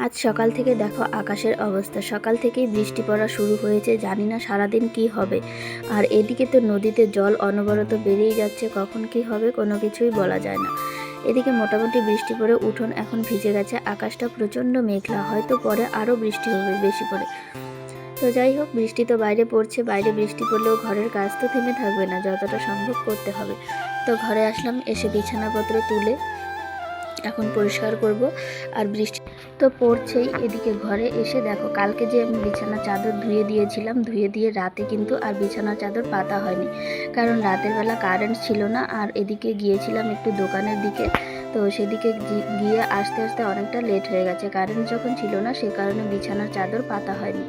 আজ সকাল থেকে দেখো আকাশের অবস্থা, সকাল থেকেই বৃষ্টি পড়া শুরু হয়েছে। জানি না সারাদিন কি হবে। আর এদিকে তো নদীতে জল অনবরত বেড়েই যাচ্ছে, কখন কি হবে কোনো কিছুই বলা যায় না। এদিকে মোটামুটি বৃষ্টি পড়ে উঠোন এখন ভিজে গেছে, আকাশটা প্রচণ্ড মেঘলা, হয়তো পরে আরও বৃষ্টি হবে বেশি করে। তো যাই হোক, বৃষ্টি তো বাইরে পড়ছে, বাইরে বৃষ্টি পড়লেও ঘরের কাজ তো থেমে থাকবে না, যতটা সম্ভব করতে হবে। তো ঘরে আসলাম, এসে বিছানাপত্র তুলে এখন পরিষ্কার করব। আর বৃষ্টি তো পড়ছেই। এদিকে ঘরে এসে দেখো, কালকে যে আমি বিছানার চাদর ধুয়ে দিয়েছিলাম, ধুয়ে দিয়ে রাতে কিন্তু আর বিছানার চাদর পাতা হয়নি, কারণ রাতের বেলা কারেন্ট ছিল না। আর এদিকে গিয়েছিলাম একটু দোকানের দিকে, তো সেদিকে গিয়ে আস্তে আস্তে অনেকটা লেট হয়ে গেছে। কারেন্ট যখন ছিল না, সে কারণে বিছানার চাদর পাতা হয়নি।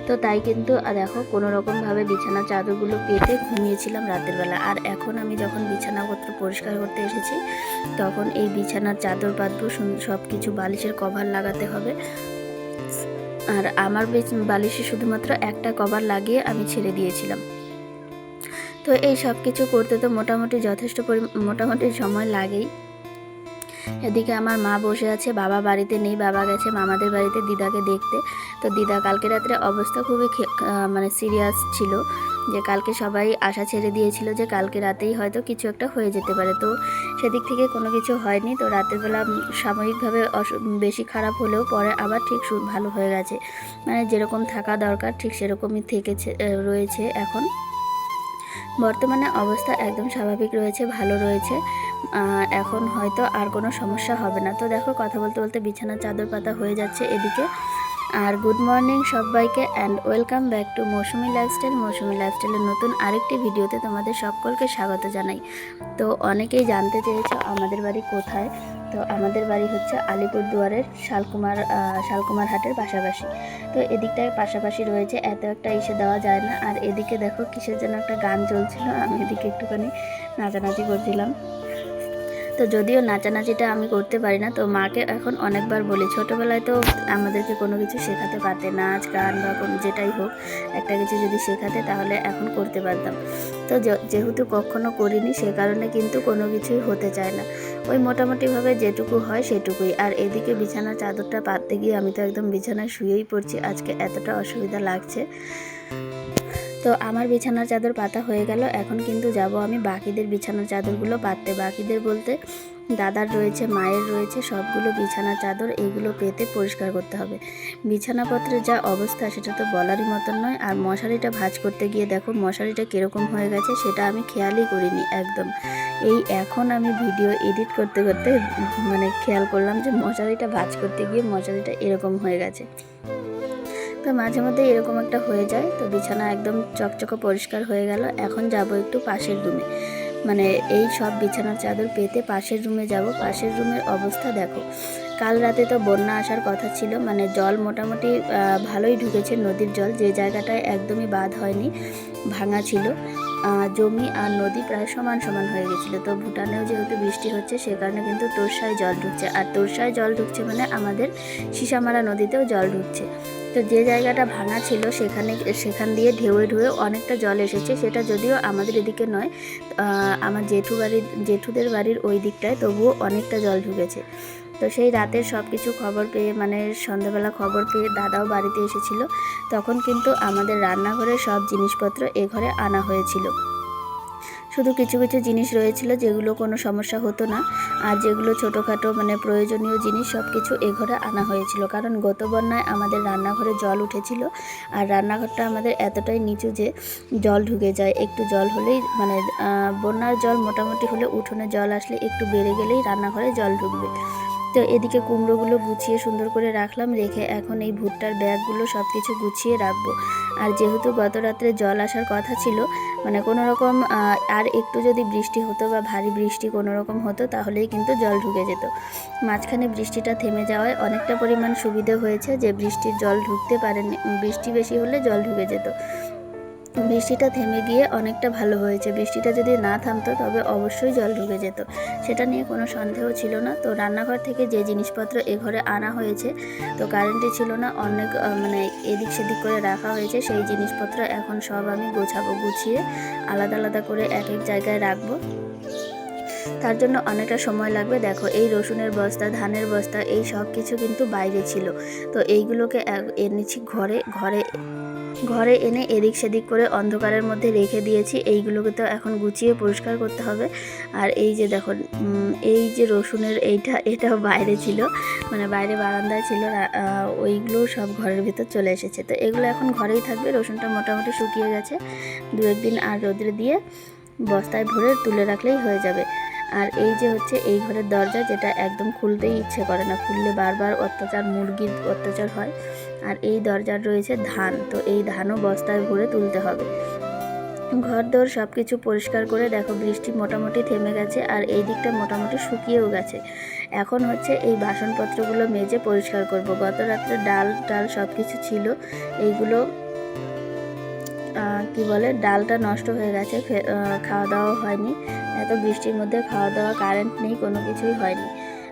তো তাই কিন্তু দেখো কোনো রকমভাবে বিছানার চাদরগুলো পেতে ঘুমিয়েছিলাম রাতের বেলা। আর এখন আমি যখন বিছানাপত্র পরিষ্কার করতে এসেছি, তখন এই বিছানার চাদর পাতবো, সব কিছু বালিশের কভার লাগাতে হবে। আর আমার বালিশে শুধুমাত্র একটা কভার লাগিয়ে আমি ছেড়ে দিয়েছিলাম। তো এই সব কিছু করতে তো মোটামুটি মোটামুটি সময় লাগেই। এদিকে আমার মা বসে আছে, বাবা বাড়িতে নেই, বাবা গেছে মামাদের বাড়িতে দিদাকে দেখতে। তো দিদা কালকে রাত্রে অবস্থা খুবই মানে সিরিয়াস ছিল, যে কালকে সবাই আশা ছেড়ে দিয়েছিল যে কালকে রাতেই হয়তো কিছু একটা হয়ে যেতে পারে। তো সেদিক থেকে কোনো কিছু হয়নি। তো রাতের বেলা সাময়িকভাবে বেশি খারাপ হলেও পরে আবার ঠিক ভালো হয়ে গেছে, মানে যেরকম থাকা দরকার ঠিক সেরকমই রয়েছে এখন। বর্তমানে অবস্থা একদম স্বাভাবিক রয়েছে, ভালো রয়েছে। এখন হয়তো আর কোনো সমস্যা হবে না। তো দেখো, কথা বলতে বলতে বিছানার চাদর পাতা হয়ে যাচ্ছে এদিকে। আর গুড মর্নিং সবাইকে, and welcome back to Mousumi lifestyle. Mousumi লাইফস্টাইলের নতুন আরেকটি ভিডিওতে তোমাদের সকলকে স্বাগত জানাই। তো অনেকেই জানতে চেয়েছো আমাদের বাড়ি কোথায়। তো আমাদের বাড়ি হচ্ছে আলিপুরদুয়ারের শালকুমার হাটের পাশাপাশি। তো এদিকটায় পাশাপাশি রয়েছে, এত একটা এসে দেওয়া যায় না। আর এদিকে দেখো কিসের জন্য একটা গান চলছিল, আমি এদিকে একটুখানি নাচানাচি করছিলাম। তো যদিও নাচানাচিটা আমি করতে পারি না, তো মাকে এখন অনেকবার বলি, ছোটোবেলায় তো আমাদেরকে কোনো কিছু শেখাতে পারতে, নাচ গান বা কোনো যেটাই হোক একটা কিছু যদি শেখাতে তাহলে এখন করতে পারতাম। তো যেহেতু কখনো করিনি, সে কারণে কিন্তু কোনো কিছুই হতে চায় না। ওই মোটামুটিভাবে যেটুকু হয় সেটুকুই। আর এদিকে বিছানার চাদরটা পাততে গিয়ে আমি তো একদম বিছানায় শুয়েই পড়ছি, আজকে এতটা অসুবিধা লাগছে। তো আমার বিছানার চাদর পাতা হয়ে গেল, এখন কিন্তু যাব আমি বাকিদের বিছানার চাদরগুলো পাততে। বাকিদের বলতে দাদার রয়েছে, মায়ের রয়েছে, সবগুলো বিছানার চাদর এগুলো পেতে পরিষ্কার করতে হবে। বিছানাপত্রের যা অবস্থা সেটা তো বলারই মতন নয়। আর মশারিটা ভাঁজ করতে গিয়ে দেখো মশারিটা কীরকম হয়ে গেছে, সেটা আমি খেয়ালই করিনি একদম। এই এখন আমি ভিডিও এডিট করতে করতে মানে খেয়াল করলাম যে মশারিটা ভাঁজ করতে গিয়ে মশারিটা এরকম হয়ে গেছে। তো মাঝে মধ্যে এরকম একটা হয়ে যায়। তো বিছানা একদম চকচকে পরিষ্কার হয়ে গেল। এখন যাব একটু পাশের রুমে, মানে এই সব বিছানার চাদর পেতে পাশের রুমে যাব। পাশের রুমের অবস্থা দেখো, কাল রাতে তো বন্যা আসার কথা ছিল, মানে জল মোটামুটি ভালোই ঢুকেছে, নদীর জল। যে জায়গাটায় একদমই বাঁধ হয়নি, ভাঙা ছিল, জমি আর নদী প্রায় সমান সমান হয়ে গেছিলো। তো ভুটানেও যেহেতু বৃষ্টি হচ্ছে, সে কারণে কিন্তু তোরসায় জল ঢুকছে। আর তোরসায় জল ঢুকছে মানে আমাদের সিসামারা নদীতেও জল ঢুকছে। তো যে জায়গাটা ভাঙা ছিল সেখান দিয়ে ঢেউয়ে অনেকটা জল এসেছে। সেটা যদিও আমাদের এদিকে নয়, আমার জেঠুদের বাড়ির ওই দিকটায়, তবুও অনেকটা জল ঢুকেছে। তো সেই রাতের সব কিছু খবর পেয়ে, মানে সন্ধ্যাবেলা খবর পেয়ে দাদাও বাড়িতে এসেছিল। তখন কিন্তু আমাদের রান্নাঘরের সব জিনিসপত্র এ ঘরে আনা হয়েছিল। শুধু কিছু কিছু জিনিস রয়েছিল যেগুলো কোনো সমস্যা হতো না, আর যেগুলো ছোটোখাটো মানে প্রয়োজনীয় জিনিস সব কিছু এ ঘরে আনা হয়েছিল। কারণ গত বন্যায় আমাদের রান্নাঘরে জল উঠেছিল, আর রান্নাঘরটা আমাদের এতটাই নিচু যে জল ঢুকে যায়। একটু জল হলেই, মানে বন্যার জল মোটামুটি হলে, উঠোনে জল আসলে একটু বেড়ে গেলেই রান্নাঘরে জল ঢুকবে। তো এদিকে কুমড়োগুলো গুছিয়ে সুন্দর করে রাখলাম, রেখে এখন এই ভুট্টার ব্যাগগুলো সব কিছু গুছিয়ে রাখবো। আর যেহেতু গত রাত্রে জল আসার কথা ছিল, মানে কোনো রকম আর একটু যদি বৃষ্টি হতো বা ভারী বৃষ্টি কোনো রকম হতো, তাহলেই কিন্তু জল ঢুকে যেত। মাঝখানে বৃষ্টিটা থেমে যাওয়ায় অনেকটা পরিমাণ সুবিধে হয়েছে, যে বৃষ্টির জল ঢুকতে পারেনি, বৃষ্টি বেশি হলে জল ঢুকে যেত। বৃষ্টিটা থেমে গিয়ে অনেকটা ভালো হয়েছে। বৃষ্টিটা যদি না থামতো তবে অবশ্যই জল ঢুকে যেত, সেটা নিয়ে কোনো সন্দেহ ছিল না। তো রান্নাঘর থেকে যে জিনিসপত্র এ ঘরে আনা হয়েছে, তো কারেন্টই ছিল না, অনেক মানে এদিক সেদিক করে রাখা হয়েছে। সেই জিনিসপত্র এখন সব আমি গুছিয়ে আলাদা আলাদা করে এক এক জায়গায় রাখবো। তো তার জন্য অনেকটা সময় লাগবে। দেখো এই রসুনের বস্তা, ধানের বস্তা, এই সব কিছু কিন্তু বাইরে ছিল। তো এইগুলোকে এনেছি ঘরে ঘরে ঘরে এনে এদিক সেদিক করে অন্ধকারের মধ্যে রেখে দিয়েছি। এইগুলোকে তো এখন গুছিয়ে পরিষ্কার করতে হবে। আর এই যে দেখো এই যে রসুনের এটাও বাইরে ছিল, মানে বাইরে বারান্দায় ছিল, ওইগুলো সব ঘরের ভিতর চলে এসেছে। তো এগুলো এখন ঘরেই থাকবে। রসুনটা মোটামুটি শুকিয়ে গেছে, 2-1 দিন আর রোদ্রে দিয়ে বস্তায় ভরে তুলে রাখলেই হয়ে যাবে। আর এই যে হচ্ছে এই ঘরের দরজা, যেটা একদম খুলতেই ইচ্ছে করে না, খুললে বারবার মুরগির অত্যাচার হয়। আর এই দরজার রয়েছে ধান, তো এই ধানও বস্তায় ভরে তুলতে হবে। ঘর দোর সব কিছু পরিষ্কার করে দেখো বৃষ্টি মোটামুটি থেমে গেছে, আর এই দিকটা মোটামুটি শুকিয়েও গেছে। এখন হচ্ছে এই বাসনপত্রগুলো মেজে পরিষ্কার করব। গত রাত্রে ডাল সব কিছু ছিল, এইগুলো কি বলে, ডালটা নষ্ট হয়ে গেছে, খাওয়া দাওয়া হয়নি। এত বৃষ্টির মধ্যে খাওয়া দাওয়া, কারেন্ট নেই, কোনো কিছুই হয়নি।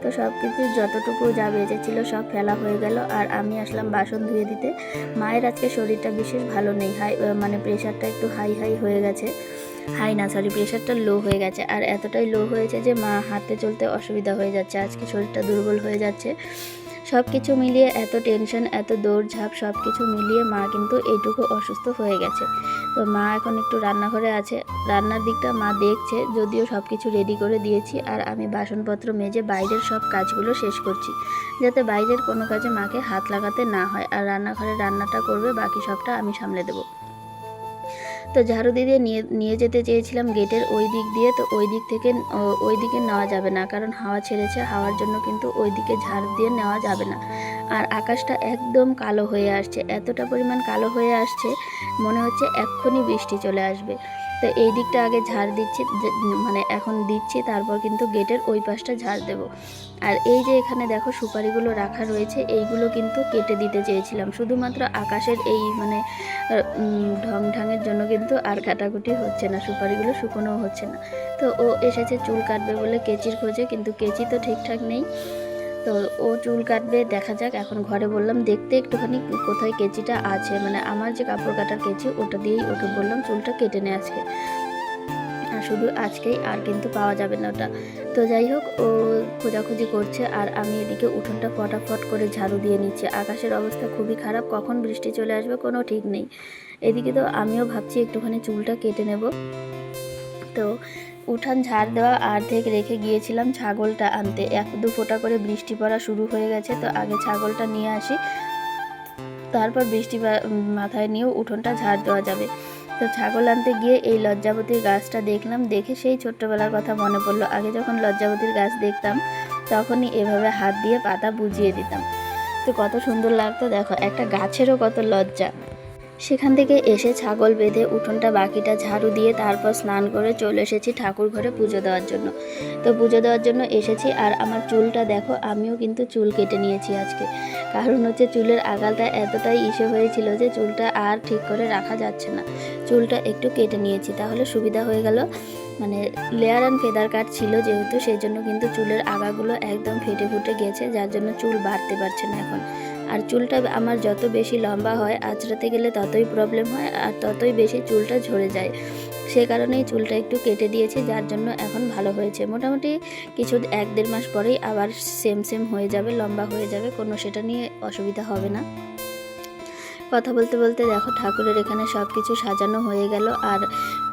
তো সব কিছু যতটুকু যা বেঁচেছিল সব ফেলা হয়ে গেল। আর আমি আসলাম বাসন ধুয়ে দিতে। মায়ের আজকে শরীরটা বিশেষ ভালো নেই, মানে প্রেশারটা একটু হাই হয়ে গেছে, প্রেশারটা লো হয়ে গেছে। আর এতটাই লো হয়েছে যে মা হাঁটতে চলতে অসুবিধা হয়ে যাচ্ছে, আজকে শরীরটা দুর্বল হয়ে যাচ্ছে। সব কিছু মিলিয়ে এত টেনশন, এত দৌড়ঝাঁপ, সব কিছু মিলিয়ে মা কিন্তু এইটুকু অসুস্থ হয়ে গেছে। তো মা এখন একটু রান্নাঘরে আছে, রান্নার দিকটা মা দেখছে, যদিও সব কিছু রেডি করে দিয়েছি। আর আমি বাসনপত্র মেজে বাইরের সব কাজগুলো শেষ করছি, যাতে বাইরের কোনো কাজে মাকে হাত লাগাতে না হয়। আর রান্নাঘরে রান্নাটা করবে, বাকি সবটা আমি সামলে দেবো। তো ঝাড়ু দিয়ে নিয়ে যেতে চেয়েছিলাম গেটের ওই দিক দিয়ে, তো ওই দিকে নেওয়া যাবে না, কারণ হাওয়া ছেড়েছে, হাওয়ার জন্য কিন্তু ওই দিকে ঝাড়ু দিয়ে নেওয়া যাবে না। আর আকাশটা একদম কালো হয়ে আসছে, এতটা পরিমাণ কালো হয়ে আসছে, মনে হচ্ছে এক্ষুনি বৃষ্টি চলে আসবে। তো এই দিকটা আগে ঝাড় দিচ্ছি, মানে এখন দিচ্ছি, তারপর কিন্তু গেটের ওই পাশটা ঝাড় দেব। আর এই যে এখানে দেখো সুপারিগুলো রাখা রয়েছে, এইগুলো কিন্তু কেটে দিতে চেয়েছিলাম, শুধুমাত্র আকাশের এই মানে ঢংঢাঙের জন্য কিন্তু আর কাটাকুটি হচ্ছে না, সুপারিগুলো শুকনোও হচ্ছে না। তো ও এসেছে চুল কাটবে বলে কেচির খোঁজে, কিন্তু কেচি তো ঠিকঠাক নেই। তো ও চুল কাটবে, দেখা যাক। এখন ঘরে বললাম দেখতে একটুখানি কোথায় কেচিটা আছে, মানে আমার যে কাপড় কাটার কেচি, ওটা দিয়েই ওকে বললাম চুলটা কেটে নে আজকে, আর শুধু আজকেই, আর কিন্তু পাওয়া যাবে না ওটা। তো যাই হোক, ও খোঁজাখুঁজি করছে, আর আমি এদিকে উঠোনটা ফটাফট করে ঝাড়ু দিয়ে নিচ্ছি। আকাশের অবস্থা খুবই খারাপ, কখন বৃষ্টি চলে আসবে কোনো ঠিক নেই। এদিকে তো আমিও ভাবছি একটুখানি চুলটা কেটে নেব। তো উঠান ঝাড় দেওয়া অর্ধেক রেখে গিয়েছিলাম ছাগলটা আনতে, 1-2 ফোঁটা করে বৃষ্টি পড়া শুরু হয়ে গেছে। তো আগে ছাগলটা নিয়ে আসি, তারপর বৃষ্টি মাথায় নিয়েও উঠোনটা ঝাড় দেওয়া যাবে। তো ছাগল আনতে গিয়ে এই লজ্জাবতীর গাছটা দেখলাম, দেখে সেই ছোট্টবেলার কথা মনে পড়লো। আগে যখন লজ্জাবতীর গাছ দেখতাম, তখনই এভাবে হাত দিয়ে পাতা বুঝিয়ে দিতাম, তো কত সুন্দর লাগতো। দেখো একটা গাছেরও কত লজ্জা। সেখান থেকে এসে ছাগল বেঁধে উঠোনটা বাকিটা ঝাড়ু দিয়ে তারপর স্নান করে চলে এসেছি ঠাকুর ঘরে পুজো দেওয়ার জন্য। তো পুজো দেওয়ার জন্য এসেছি, আর আমার চুলটা দেখো, আমিও কিন্তু চুল কেটে নিয়েছি আজকে। কারণ হচ্ছে চুলের আগালটা এতটাই হয়েছিল যে চুলটা আর ঠিক করে রাখা যাচ্ছে না, চুলটা একটু কেটে নিয়েছি, তাহলে সুবিধা হয়ে গেল। মানে লেয়ার অ্যান্ড ফেদার কাট ছিল যেহেতু, সেই জন্য কিন্তু চুলের আগাগুলো একদম ফেটে ফুটে গেছে, যার জন্য চুল বাড়তে পারছে না এখন। আর চুলটা আমার যত বেশি লম্বা হয়, আঁচড়াতে গেলে ততই প্রবলেম হয়, আর ততই বেশি চুলটা ঝরে যায়। সে কারণেই চুলটা একটু কেটে দিয়েছি, যার জন্য এখন ভালো হয়েছে। মোটামুটি কিছু 1-1.5 মাস পরেই আবার সেম হয়ে যাবে, লম্বা হয়ে যাবে, কোনো সেটা নিয়ে অসুবিধা হবে না। কথা বলতে বলতে দেখো ঠাকুরের এখানে সব কিছু সাজানো হয়ে গেল, আর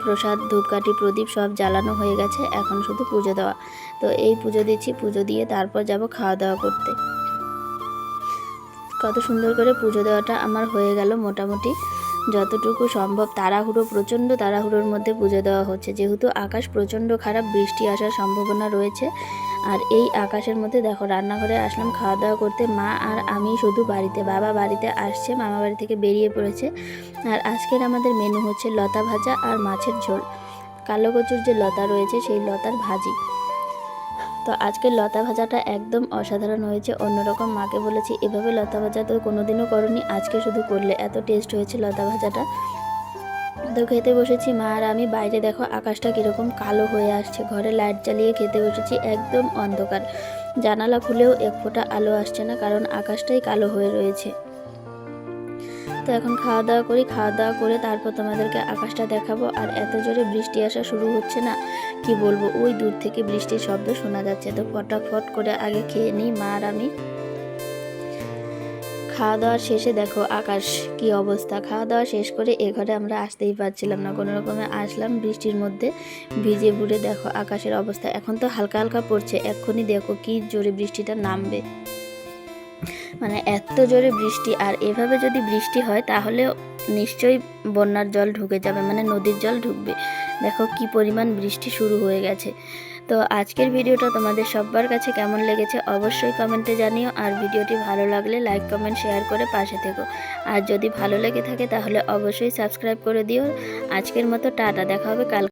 প্রসাদ, ধূপকাঠি, প্রদীপ সব জ্বালানো হয়ে গেছে, এখন শুধু পুজো দেওয়া। তো এই পুজো দিচ্ছি, পুজো দিয়ে তারপর যাব খাওয়া দাওয়া করতে। কত সুন্দর করে পুজো দেওয়াটা আমার হয়ে গেল, মোটামুটি যতটুকু সম্ভব। প্রচণ্ড তাড়াহুড়োর মধ্যে পুজো দেওয়া হচ্ছে, যেহেতু আকাশ প্রচণ্ড খারাপ, বৃষ্টি আসার সম্ভাবনা রয়েছে। আর এই আকাশের মধ্যে দেখো রান্নাঘরে আসলাম খাওয়া দাওয়া করতে, মা আর আমি শুধু বাড়িতে, বাবা বাড়িতে আসছে, মামা বাড়ি থেকে বেরিয়ে পড়েছে। আর আজকের আমাদের মেনু হচ্ছে লতা ভাজা আর মাছের ঝোল, কালো কচুর যে লতা রয়েছে সেই লতার ভাজি। তো আজকের লতা ভাজাটা একদম অসাধারণ হয়েছে, অন্যরকম। মাকে বলেছি এভাবে লতা ভাজা তো কোনোদিনও করনি, আজকে শুধু করলে, এত টেস্ট হয়েছে লতা ভাজাটা। তো খেতে বসেছি মা আর আমি। বাইরে দেখো আকাশটা কীরকম কালো হয়ে আসছে, ঘরে লাইট জ্বালিয়ে খেতে বসেছি, একদম অন্ধকার, জানালা খুলেও এক ফোঁটা আলো আসছে না, কারণ আকাশটাই কালো হয়ে রয়েছে। তো এখন খাওয়া দাওয়া করি, খাওয়া দাওয়া করে তারপর তোমাদেরকে আকাশটা দেখাবো। আর এত জোরে বৃষ্টি আসা শুরু হচ্ছে না, কি বলবো, ওই দূর থেকে বৃষ্টির শব্দ শোনা যাচ্ছে। তো ফটাফট করে আগে খেয়ে নিই মা আর আমি। খাওয়া দাওয়ার শেষে দেখো আকাশ কি অবস্থা। খাওয়া দাওয়া শেষ করে এ ঘরে আমরা আসতেই পারছিলাম না, কোনো রকমে আসলাম। বৃষ্টির মধ্যে ভিজে বুড়ে দেখো আকাশের অবস্থা। এখন তো হালকা হালকা পড়ছে, এক্ষুনি দেখো কি জোরে বৃষ্টিটা নামবে। মানে এত জোরে বৃষ্টি, আর এভাবে যদি বৃষ্টি হয় তাহলে নিশ্চয়ই বন্যার জল ঢুকে যাবে, মানে নদীর জল ঢুকবে। দেখো কি পরিমাণ বৃষ্টি শুরু হয়ে গেছে। তো আজকের ভিডিওটা তোমাদের সবার কাছে কেমন লেগেছে অবশ্যই কমেন্টে জানিও। আর ভিডিওটি ভালো লাগলে লাইক কমেন্ট শেয়ার করে পাশে থেকো। আর যদি ভালো লেগে থাকে তাহলে অবশ্যই সাবস্ক্রাইব করে দিও। আজকের মতো টাটা, দেখা হবে কাল।